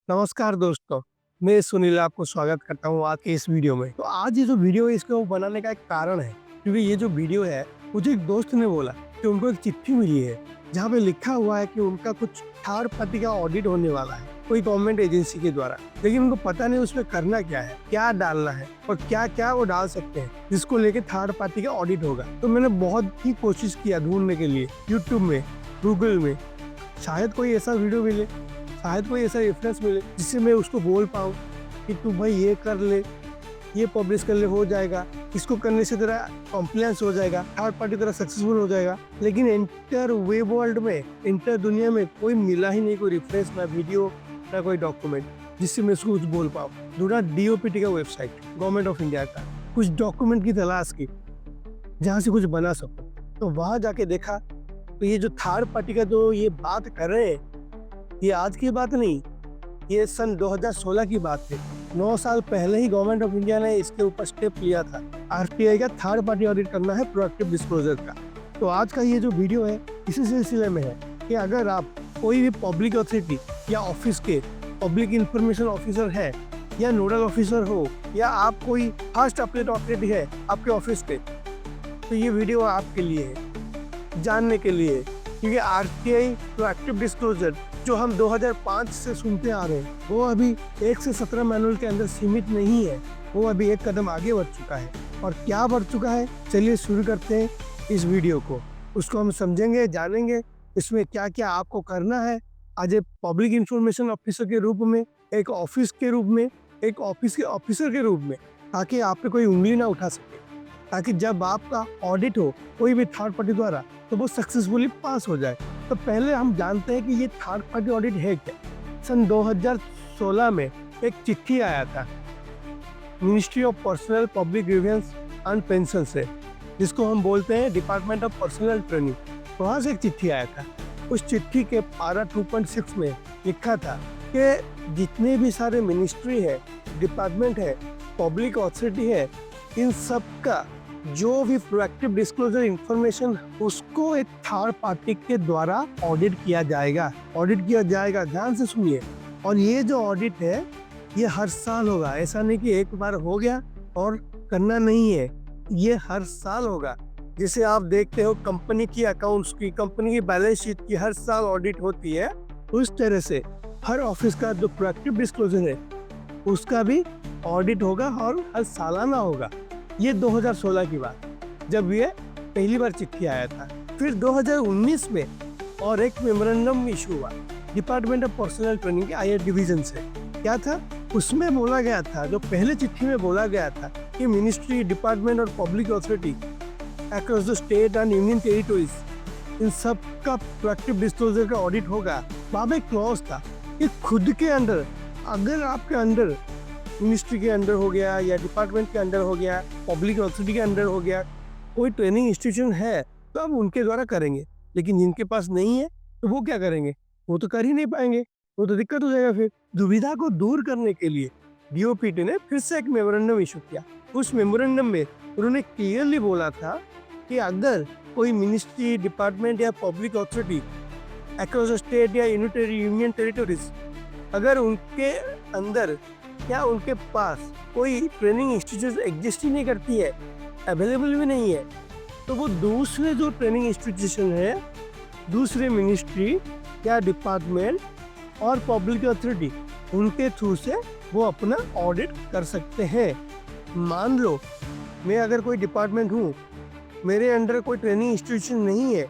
नमस्कार दोस्तों, मैं सुनील आपको स्वागत करता हूँ आज के इस वीडियो में। तो आज ये जो वीडियो है इसको बनाने का एक कारण है, क्योंकि ये जो वीडियो है मुझे एक दोस्त ने बोला कि उनको एक चिट्ठी मिली है जहाँ पे लिखा हुआ है कि उनका कुछ थर्ड पार्टी का ऑडिट होने वाला है कोई गवर्नमेंट एजेंसी के द्वारा, लेकिन उनको पता नहीं उसमें करना क्या है, क्या डालना है और क्या क्या वो डाल सकते हैं जिसको लेके थर्ड पार्टी का ऑडिट होगा। तो मैंने बहुत ही कोशिश किया ढूंढने के लिए यूट्यूब में, गूगल में, शायद कोई ऐसा वीडियो मिले, शायद कोई ऐसा रेफरेंस मिले जिससे मैं उसको बोल पाऊँ कि तू भाई ये कर ले, ये पब्लिश कर ले, हो जाएगा, इसको करने से तेरा कॉम्प्लायंस हो जाएगा, थर्ड पार्टी तेरा सक्सेसफुल हो जाएगा। लेकिन इंटर वेब वर्ल्ड में, इंटर दुनिया में कोई मिला ही नहीं, कोई रेफरेंस, ना वीडियो, ना कोई डॉक्यूमेंट जिससे मैं उसको कुछ बोल पाऊँ। ढूंढा DOPT का वेबसाइट, गवर्नमेंट ऑफ इंडिया का, कुछ डॉक्यूमेंट की तलाश की जहाँ से कुछ बना सकूँ। तो वहाँ जाके देखा तो ये जो थर्ड पार्टी का जो ये बात कर रहे हैं, ये आज की बात नहीं, ये सन 2016 की बात है। 9 साल पहले ही गवर्नमेंट ऑफ इंडिया ने इसके ऊपर स्टेप लिया था। RTI का थर्ड पार्टी ऑडिट करना है, प्रोएक्टिव डिस्क्लोजर का। तो आज का ये जो वीडियो है इसी सिलसिले में है कि अगर आप कोई भी पब्लिक अथॉरिटी या ऑफिस के पब्लिक इंफॉर्मेशन ऑफिसर है या नोडल ऑफिसर हो या आप कोई फर्स्ट अपडेट ऑथोरिटी है आपके ऑफिस पे, तो ये वीडियो आपके लिए है, जानने के लिए। क्योंकि RTI प्रोएक्टिव डिस्क्लोजर जो हम 2005 से सुनते आ रहे हैं, वो अभी 1 से 17 मैनुअल के अंदर सीमित नहीं है, वो अभी एक कदम आगे बढ़ चुका है। और क्या बढ़ चुका है, चलिए शुरू करते हैं इस वीडियो को। उसको हम समझेंगे, जानेंगे इसमें क्या क्या आपको करना है as a public information officer के रूप में, एक ऑफिस के रूप में, एक ऑफिस के ऑफिसर के रूप में, ताकि आप पे कोई उंगली ना उठा सके, ताकि जब आपका ऑडिट हो कोई भी थर्ड पार्टी द्वारा तो वो सक्सेसफुली पास हो जाए। तो पहले हम जानते हैं कि ये थर्ड पार्टी ऑडिट है क्या। सन 2016 में एक चिट्ठी आया था ministry of personnel public grievance and pension से, जिसको हम बोलते हैं डिपार्टमेंट ऑफ पर्सनल ट्रेनिंग। वहाँ से एक चिट्ठी आया था। उस चिट्ठी के पारा 2.6 में लिखा था कि जितने भी सारे मिनिस्ट्री है, डिपार्टमेंट है, पब्लिक अथॉरिटी है, इन सब का जो भी प्रोएक्टिव डिस्क्लोजर इंफॉर्मेशन, उसको एक थर्ड पार्टी के द्वारा ऑडिट किया जाएगा। ऑडिट किया जाएगा, ध्यान से सुनिए। और ये जो ऑडिट है ये हर साल होगा, ऐसा नहीं कि एक बार हो गया और करना नहीं है, ये हर साल होगा। जैसे आप देखते हो कंपनी की अकाउंट्स की, कंपनी की बैलेंस शीट की हर साल ऑडिट होती है, उस तरह से हर ऑफिस का जो प्रोएक्टिव डिस्क्लोजर है उसका भी ऑडिट होगा और हर सालाना होगा। ये 2016 की बात, जब ये पहली बार चिट्ठी आया था। फिर 2019 में और एक मेमोरेंडम इशू हुआ डिपार्टमेंट ऑफ पर्सनल ट्रेनिंग के IR डिवीजन से। क्या था उसमें बोला गया था, जो पहले चिट्ठी में बोला गया था कि मिनिस्ट्री, डिपार्टमेंट और public authority across the state and union territories, इन सब का प्रोएक्टिव डिस्क्लोजर का ऑडिट होगा। वहाँ पे क्लॉज था कि खुद के अंडर, अगर आपके अंडर मिनिस्ट्री के अंडर हो गया या डिपार्टमेंट के अंडर हो गया, पब्लिक अथॉरिटी के अंडर हो गया, कोई ट्रेनिंग इंस्टीट्यूशन है तो अब उनके द्वारा करेंगे। लेकिन जिनके पास नहीं है तो वो क्या करेंगे, वो तो कर ही नहीं पाएंगे, वो तो दिक्कत हो जाएगा। फिर दुविधा को दूर करने के लिए DOPT ने फिर से एक मेमोरेंडम इशू किया। उस मेमोरेंडम में उन्होंने क्लियरली बोला था कि अगर कोई मिनिस्ट्री, डिपार्टमेंट या पब्लिक अथॉरिटी अक्रॉस स्टेट या यूनियन टेरिटोरीज, अगर उनके अंदर या उनके पास कोई ट्रेनिंग इंस्टीट्यूट एग्जिस्ट ही नहीं करती है, अवेलेबल भी नहीं है, तो वो दूसरे जो ट्रेनिंग इंस्टीट्यूशन है, दूसरे मिनिस्ट्री या डिपार्टमेंट और पब्लिक अथॉरिटी, उनके थ्रू से वो अपना ऑडिट कर सकते हैं। मान लो मैं अगर कोई डिपार्टमेंट हूँ, मेरे अंडर कोई ट्रेनिंग इंस्टीट्यूशन नहीं है,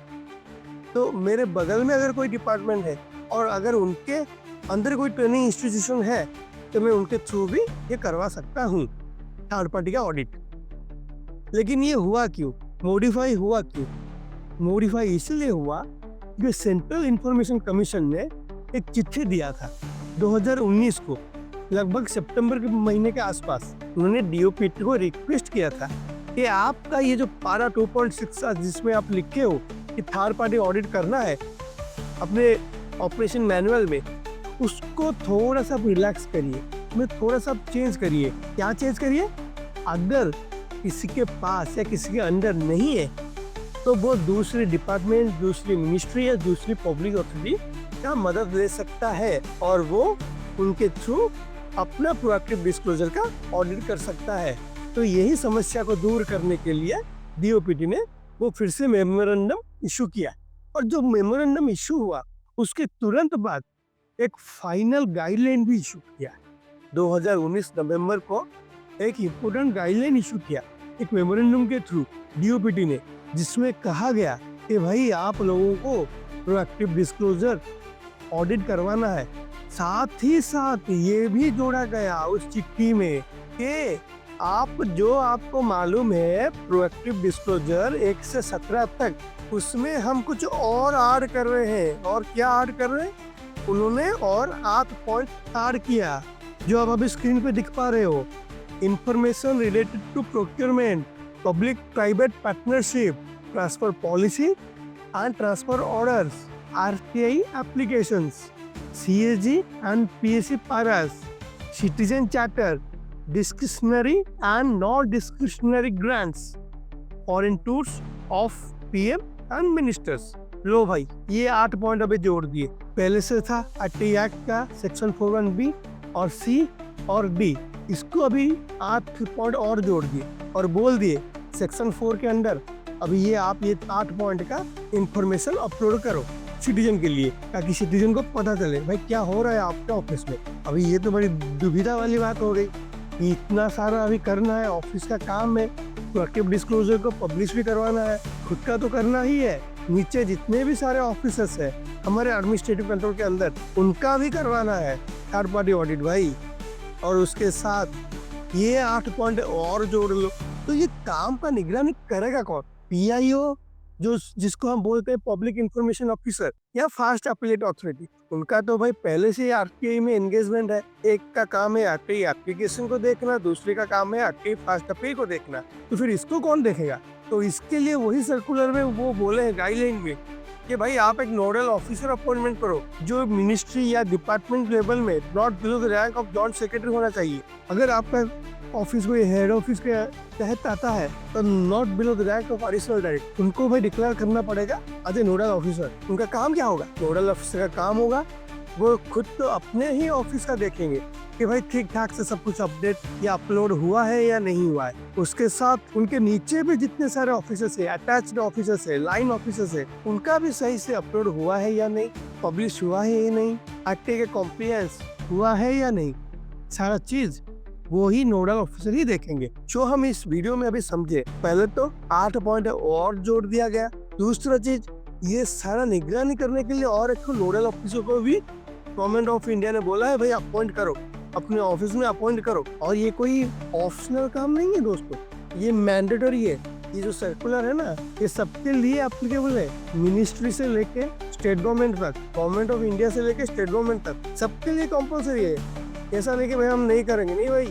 तो मेरे बगल में अगर कोई डिपार्टमेंट है और अगर उनके अंदर कोई ट्रेनिंग इंस्टीट्यूशन है, तो मैं उनके थ्रू भी ये करवा सकता हूँ थर्ड पार्टी का ऑडिट। लेकिन ये हुआ क्यों, मॉडिफाई हुआ क्यों? मॉडिफाई इसलिए हुआ कि सेंट्रल इंफॉर्मेशन कमीशन ने एक चिट्ठी दिया था 2019 को, लगभग सितंबर के महीने के आसपास। उन्होंने DOPT को रिक्वेस्ट किया था कि आपका ये जो पारा 2.6 जिसमें आप लिखे हो कि थर्ड पार्टी ऑडिट करना है अपने ऑपरेशन मैनुअल में, उसको थोड़ा सा रिलैक्स करिए, में थोड़ा सा चेंज करिए। क्या चेंज करिए, अगर किसी के पास या किसी के अंडर नहीं है तो वो दूसरे डिपार्टमेंट, दूसरी मिनिस्ट्री या दूसरी पब्लिक अथॉरिटी का मदद ले सकता है और वो उनके थ्रू अपना प्रोएक्टिव डिस्क्लोजर का ऑडिट कर सकता है। तो यही समस्या को दूर करने के लिए डीओपीटी ने वो फिर से मेमोरेंडम इशू किया, और जो मेमोरेंडम इशू हुआ उसके तुरंत बाद एक फाइनल गाइडलाइन भी इशू किया। 2019 नवंबर को एक इम्पोर्टेंट गाइडलाइन इशू किया एक मेमोरेंडम के थ्रू डीओपीटी ने, जिसमें कहा गया कि भाई आप लोगों को प्रोएक्टिव डिस्क्लोजर ऑडिट करवाना है। साथ ही साथ ये भी जोड़ा गया उस चिट्ठी में कि आपको मालूम है प्रोएक्टिव डिस्क्लोजर 1 से 17 तक, उसमें हम कुछ और ऐड कर रहे हैं। और क्या ऐड कर रहे हैं? उन्होंने और 8 पॉइंट ऐड किया जो आप अभी स्क्रीन पे दिख पा रहे हो। Information related to procurement, public private partnership, transfer policy and transfer orders, RTI applications, CAG and PSC paras, citizen charter, discretionary and non-discretionary grants, foreign tours of PM and ministers। लो भाई, ये 8 point अभी जोड़ दिए। पहले से था RTI act का section 41B और C और D, इसको अभी 8 पॉइंट और जोड़ दिए और बोल दिए सेक्शन 4 के अंदर अभी ये 8 पॉइंट का इंफॉर्मेशन अपलोड करो सिटीजन के लिए, ताकि सिटीजन को पता चले भाई क्या हो रहा है आपके ऑफिस में। अभी ये तो बड़ी दुविधा वाली बात हो गई कि इतना सारा अभी करना है, ऑफिस का काम है, प्रोएक्टिव डिस्क्लोजर को पब्लिश भी करवाना है, खुद का तो करना ही है, नीचे जितने भी सारे ऑफिसर्स है हमारे एडमिनिस्ट्रेटिव कंट्रोल के अंदर उनका भी करवाना है थर्ड पार्टी ऑडिट भाई। और उसके साथ ये 8 पॉइंट और जोड़ लो। तो ये काम का निगरानी करेगा कौन? PIO, जो जिसको हम बोलते हैं पब्लिक इंफॉर्मेशन ऑफिसर या फास्ट अपीलेट अथॉरिटी, उनका तो भाई पहले से RTI में एंगेजमेंट है। एक का काम है RTI एप्लीकेशन को देखना, दूसरे का काम है RTI फास्ट अपील को देखना, तो फिर इसको कौन देखेगा? तो इसके लिए वही सर्कुलर में वो बोले हैं गाइडलाइन में कि भाई आप एक नोडल ऑफिसर अपॉइंटमेंट करो जो मिनिस्ट्री या डिपार्टमेंट लेवल में not below the rank of joint secretary होना चाहिए। अगर आपका ऑफिस कोई हेड ऑफिस के तहत आता है तो not below the rank of additional director, उनको भाई डिक्लेयर करना पड़ेगा एज ए नोडल ऑफिसर। उनका काम क्या होगा? नोडल ऑफिसर का काम होगा वो खुद तो अपने ही ऑफिस का देखेंगे कि भाई ठीक ठाक से सब कुछ अपडेट या अपलोड हुआ है या नहीं हुआ है। उसके साथ उनके नीचे भी जितने सारे ऑफिसर्स है, अटैच्ड ऑफिसर्स है, लाइन ऑफिसर्स है, उनका भी सही से अपलोड हुआ है या नहीं, पब्लिश हुआ है या नहीं, RTI के कॉम्प्लायंस हुआ है या नहीं, सारा चीज वो ही नोडल ऑफिसर ही देखेंगे। जो हम इस वीडियो में अभी समझे, पहले तो 8 पॉइंट और जोड़ दिया गया। दूसरा चीज, ये सारा निगरानी करने के लिए और एक नोडल ऑफिसर को भी गवर्नमेंट ऑफ इंडिया ने बोला है भाई अपॉइंट करो, अपने ऑफिस में अपॉइंट करो। और ये कोई ऑप्शनल काम नहीं है दोस्तों, ये मैंडेटरी है। ये जो सर्कुलर है ना, ये सबके लिए एप्लीकेबल है, मिनिस्ट्री से लेके स्टेट गवर्नमेंट तक, गवर्नमेंट ऑफ इंडिया से लेके स्टेट गवर्नमेंट तक, सबके लिए कंपल्सरी है। ऐसा नहीं कि भाई हम नहीं करेंगे, नहीं भाई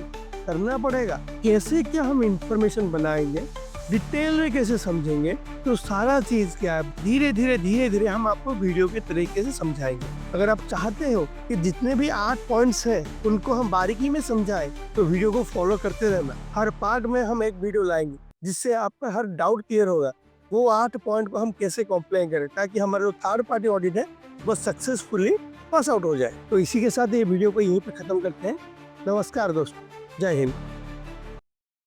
करना पड़ेगा। कैसे क्या हम इंफॉर्मेशन बनाएंगे, डिटेल में कैसे समझेंगे, तो सारा चीज क्या है धीरे धीरे हम आपको वीडियो के तरीके से समझाएंगे। अगर आप चाहते हो कि जितने भी 8 पॉइंट्स हैं उनको हम बारीकी में समझाएं, तो वीडियो को फॉलो करते रहना। हर पार्ट में हम एक वीडियो लाएंगे जिससे आपका हर डाउट क्लियर होगा। वो 8 पॉइंट को हम कैसे कंप्लेन करें ताकि हमारा जो थर्ड पार्टी ऑडिट है वो सक्सेसफुली पास आउट हो जाए। तो इसी के साथ ये वीडियो को यहीं पे खत्म करते हैं। नमस्कार दोस्तों, जय हिंद।